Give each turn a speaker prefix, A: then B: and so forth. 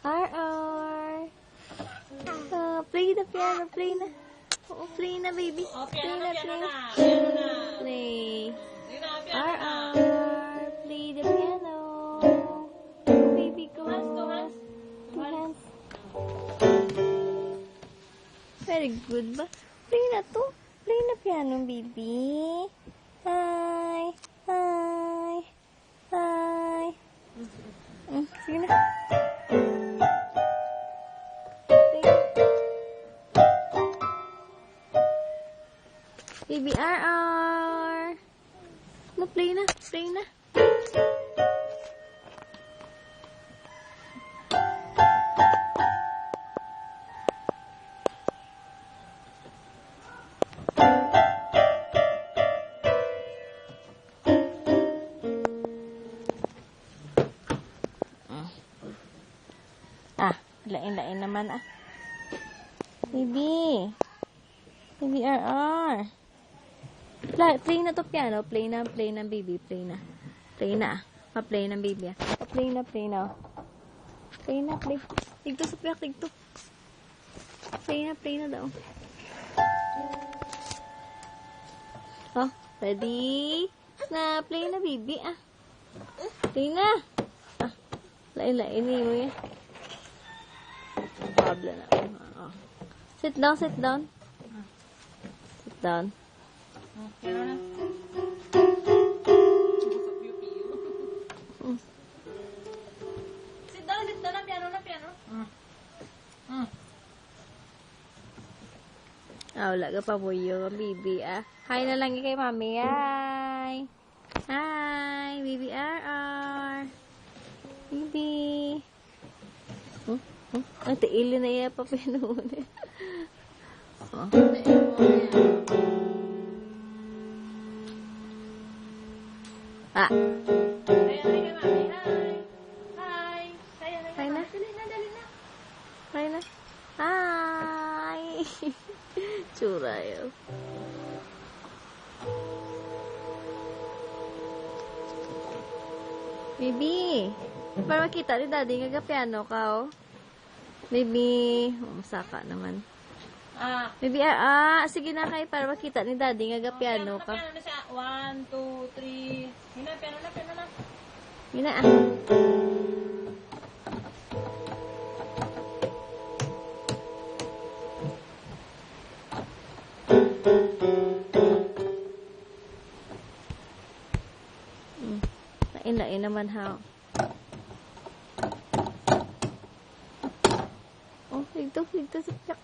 A: R. Play the piano. Play na. Oo, play na, baby.
B: Oh,
A: Play
B: piano
A: na,
B: na, piano
A: play.
B: na. Piano na.
A: Play.
B: Sige na, piano na.
A: Play the piano. Go, baby, go.
B: Two hands.
A: Two hands. Very good ba? Play na to. Play na piano, baby. Hi. Hi. Hi. Sige na. Baby RR. Play na. Play na. Lain-lain naman Baby. Baby RR. Play na to piano. Play na, baby. Play na. Play na. Pa-play na, baby. Pa-play na, play na. Play na, play. Tigto sa piyak, tigto. Play na daw. Oh, ready? Na, play na, baby. Play na. Lain-lain mo yan. Pablo na. Sit down, sit down. Sit down.
B: Piano na. Sit down na, piano na, piano.
A: Wala ka pa po yung baby, Hi na lang kay mami, hi. Hi, baby RR. Baby. Ang tiili na iya pa pinunin.
B: Hi kay mami, hi. Hi.
A: Hi na.
B: Dali na.
A: Hi na. Hi. Tsura yun. Baby. Para makita ni daddy nga piano ka, Baby. Masaka naman. Baby, sige na kay para makita ni daddy nga piano ka.
B: Piano na siya. 1, 2, 3. Hina, piano na.
A: Hina, Lain naman, Oh, ligto sa piyak.